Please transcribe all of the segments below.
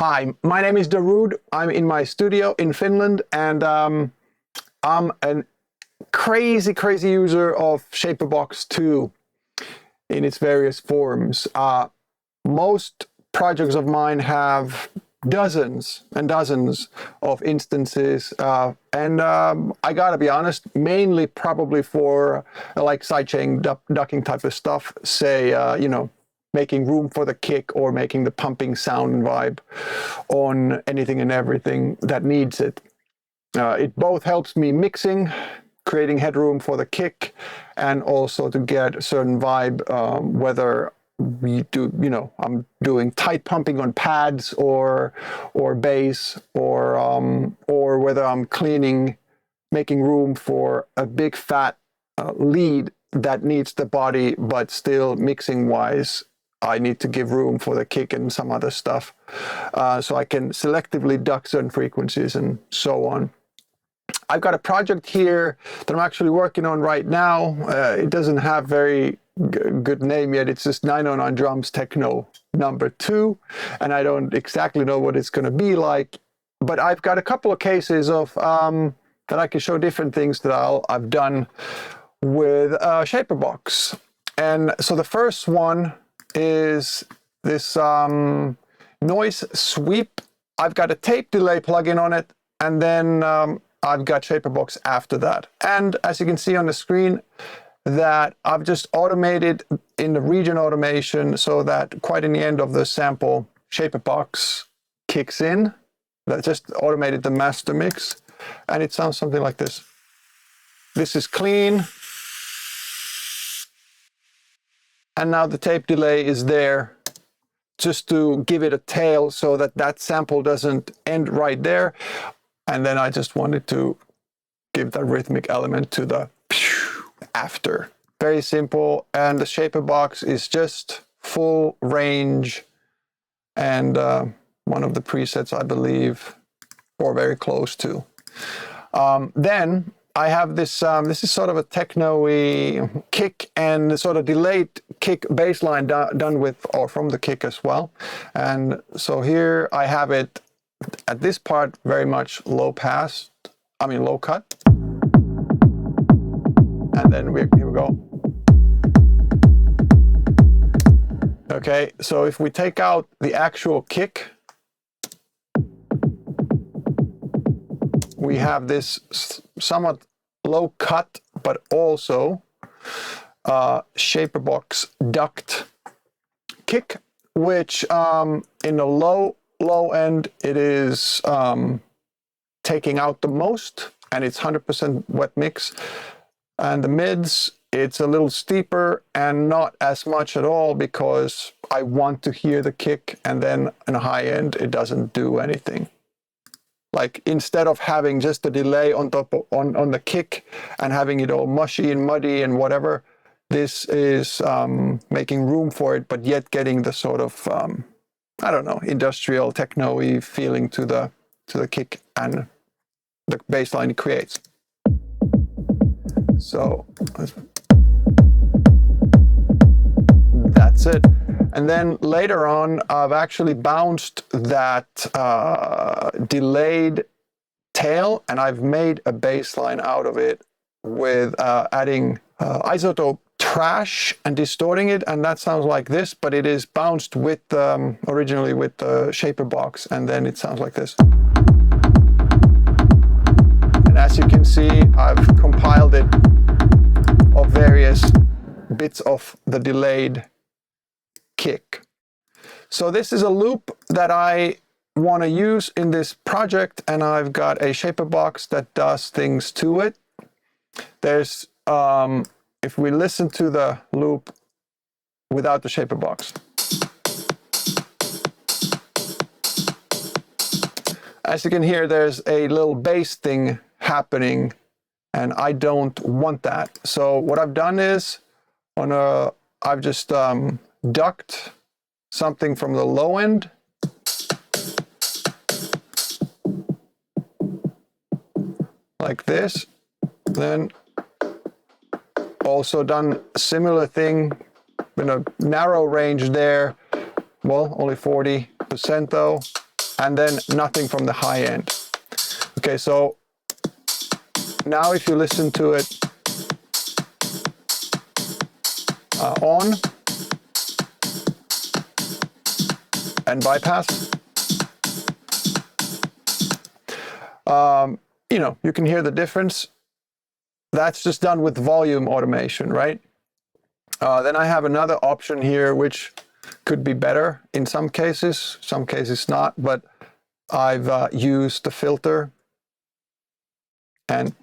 Hi, my name is Darude. I'm in my studio in Finland, and I'm a crazy user of Shaperbox 2 in its various forms. Most projects of mine have dozens and dozens of instances, and I gotta be honest, mainly probably for like sidechain ducking type of stuff, say, making room for the kick or making the pumping sound and vibe on anything and everything that needs it. It both helps me mixing, creating headroom for the kick, and also to get a certain vibe, whether we do, I'm doing tight pumping on pads or bass, or whether I'm cleaning, making room for a big fat lead that needs the body, but still mixing wise, I need to give room for the kick and some other stuff. So I can selectively duck certain frequencies and so on. I've got a project here that I'm actually working on right now. It doesn't have very good name yet. It's just 909 Drums Techno #2, and I don't exactly know what it's going to be like. But I've got a couple of cases of that I can show different things that I've done with Shaperbox. And so the first one is this noise sweep. I've got a tape delay plugin on it, and then I've got Shaperbox after that. And as you can see on the screen, that I've just automated in the region automation so that quite in the end of the sample, Shaperbox kicks in. That just automated the master mix, and it sounds something like this. This is clean. And now the tape delay is there just to give it a tail so that that sample doesn't end right there. And then I just wanted to give that rhythmic element to the after. Very simple. And the Shaperbox is just full range and one of the presets, I believe, or very close to. Then I have this, this is sort of a techno-y kick and sort of delayed kick bass line done with, or from the kick as well. And so here I have it at this part very much low cut. And then here we go. Okay, so if we take out the actual kick, we have this somewhat low cut, but also Shaperbox ducked kick, which in the low end, it is taking out the most, and it's 100% wet mix. And the mids, it's a little steeper and not as much at all because I want to hear the kick, and then in a high end, it doesn't do anything. Like instead of having just a delay on top of, on the kick and having it all mushy and muddy and whatever, this is making room for it, but yet getting the sort of I don't know, industrial techno-y feeling to the kick and the bass line it creates. So that's it. And then later on, I've actually bounced that delayed tail, and I've made a bass line out of it with adding isotope trash and distorting it, and that sounds like this, but it is bounced with originally with the Shaperbox, and then it sounds like this. And as you can see, I've compiled it of various bits of the delayed kick. So this is a loop that I want to use in this project, and I've got a Shaperbox that does things to it. There's if we listen to the loop without the Shaperbox, as you can hear, there's a little bass thing happening, and I don't want that. So what I've done is I've just ducked something from the low end, like this, then also done a similar thing in a narrow range there. Well, only 40% though. and then nothing from the high end. Okay, so now if you listen to it on and bypass, you know, you can hear the difference. That's just done with volume automation, right? Then I have another option here, which could be better in some cases not, but I've used the filter and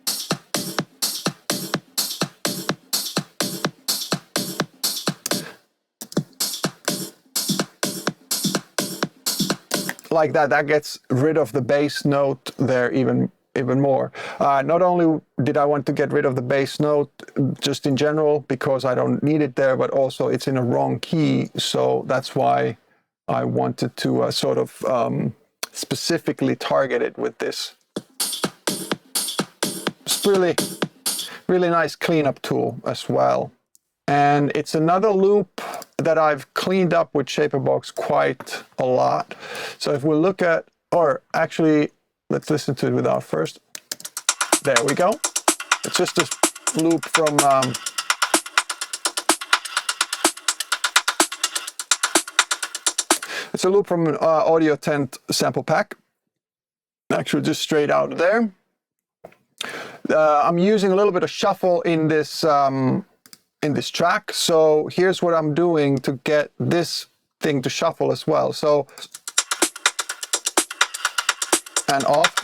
like that. That gets rid of the bass note there even more. Not only did I want to get rid of the bass note just in general because I don't need it there, but also it's in a wrong key. So that's why I wanted to sort of specifically target it with this. It's really nice cleanup tool as well. And it's another loop that I've cleaned up with Shaperbox quite a lot. So if we look at, or actually, let's listen to it without first. There we go. It's just a loop from it's a loop from an Audio Tent sample pack. Actually, just straight out there. I'm using a little bit of shuffle in this track. So here's what I'm doing to get this thing to shuffle as well. So, and off.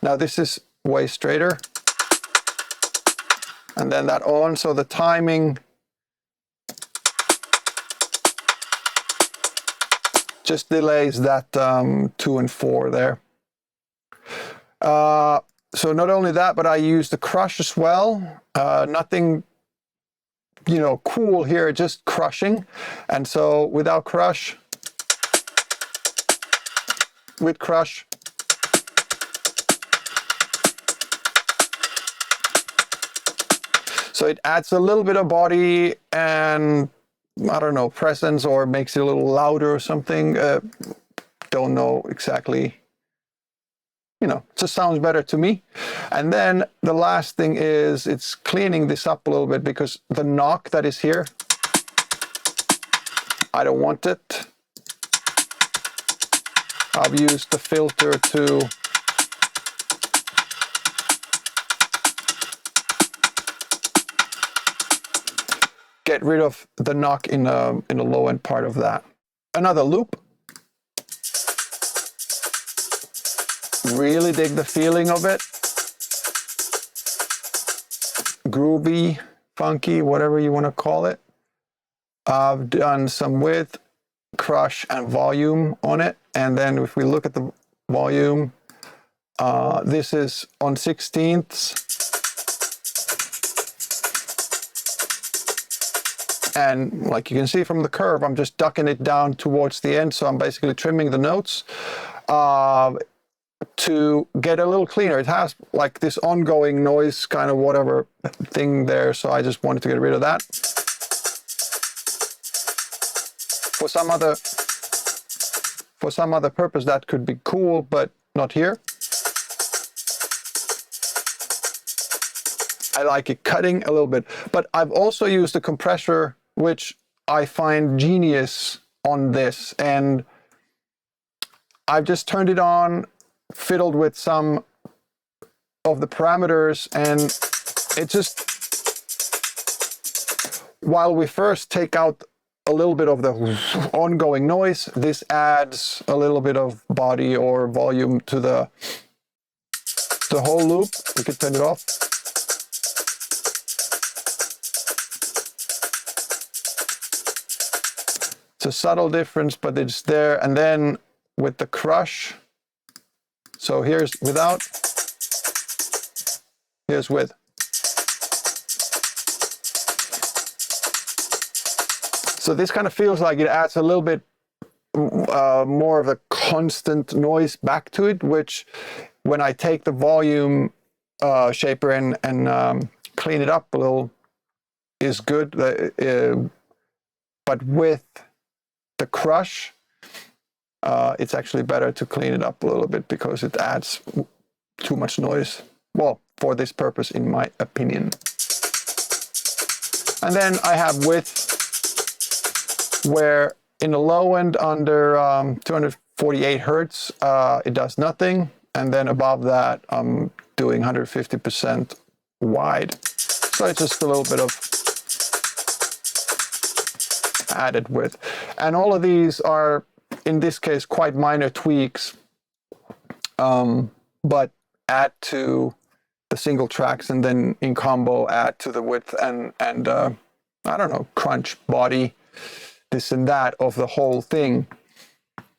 Now this is way straighter. And then that on, so the timing just delays that 2 and 4 there. So not only that, but I use the crush as well. Nothing, you know, cool here, just crushing. And so without crush, with crush, so it adds a little bit of body and, I don't know, presence, or makes it a little louder or something. Don't know exactly. You know, it just sounds better to me. And then the last thing is it's cleaning this up a little bit because the knock that is here, I don't want it. I've used the filter to get rid of the knock in the low end part of that. Another loop. Really dig the feeling of it. Groovy, funky, whatever you want to call it. I've done some width, crush, and volume on it. And then if we look at the volume, this is on 16ths. And like you can see from the curve, I'm just ducking it down towards the end. So I'm basically trimming the notes. To get a little cleaner. It has like this ongoing noise kind of whatever thing there, so I just wanted to get rid of that. For some other purpose that could be cool, but not here. I like it cutting a little bit, but I've also used a compressor which I find genius on this, and I've just turned it on, fiddled with some of the parameters, and it just, while we first take out a little bit of the ongoing noise, this adds a little bit of body or volume to the whole loop. We could turn it off. It's a subtle difference, but it's there. And then with the crush, so here's without, here's with. So this kind of feels like it adds a little bit more of a constant noise back to it, which when I take the volume shaper and clean it up a little is good. But with the crush, it's actually better to clean it up a little bit because it adds too much noise. Well, for this purpose, in my opinion. And then I have width, where in the low end under 248 hertz, it does nothing. And then above that, I'm doing 150% wide. So it's just a little bit of added width. And all of these are, in this case, quite minor tweaks, but add to the single tracks, and then in combo add to the width and I don't know, crunch, body, this and that of the whole thing.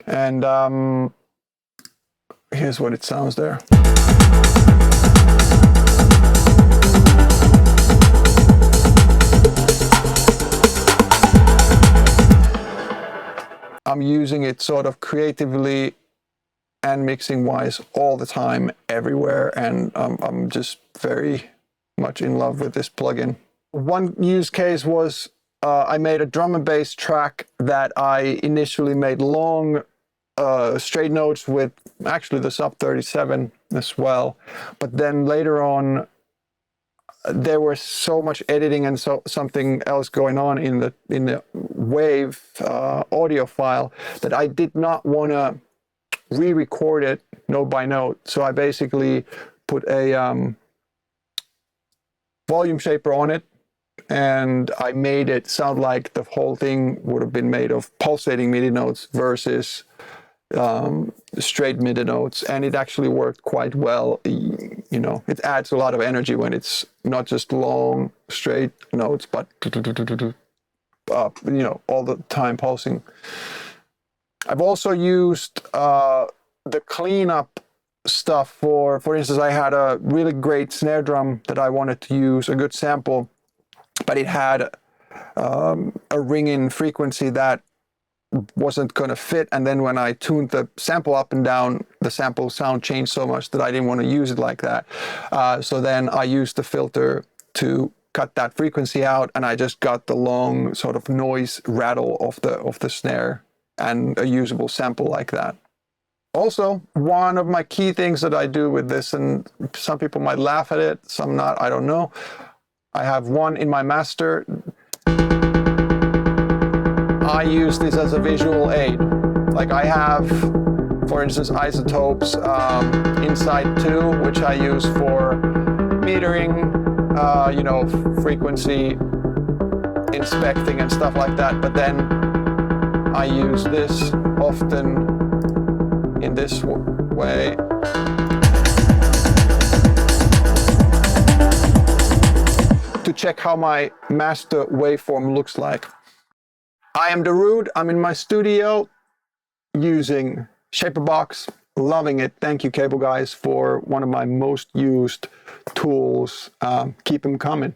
And here's what it sounds there. I'm using it sort of creatively and mixing wise all the time, everywhere, and I'm just very much in love with this plugin. One use case was I made a drum and bass track that I initially made long straight notes with actually the sub 37 as well, but then later on there was so much editing and something else going on in the wave audio file that I did not want to re-record it note by note. So I basically put a volume shaper on it, and I made it sound like the whole thing would have been made of pulsating MIDI notes versus straight MIDI notes, and it actually worked quite well. You know, it adds a lot of energy when it's not just long straight notes, but you know, all the time pulsing. I've also used the cleanup stuff for instance, I had a really great snare drum that I wanted to use, a good sample, but it had a ring-in frequency that wasn't going to fit, and then when I tuned the sample up and down, the sample sound changed so much that I didn't want to use it like that. So then I used the filter to cut that frequency out, and I just got the long sort of noise rattle of the snare and a usable sample like that. Also, one of my key things that I do with this, and some people might laugh at it, some not, I don't know. I have one in my master. I use this as a visual aid. Like I have, for instance, isotopes inside 2, which I use for metering, you know, frequency inspecting and stuff like that. But then I use this often in this way. To check how my master waveform looks like. I am Darude. I'm in my studio using Shaperbox. Loving it. Thank you, Cableguys, for one of my most used tools. Keep them coming.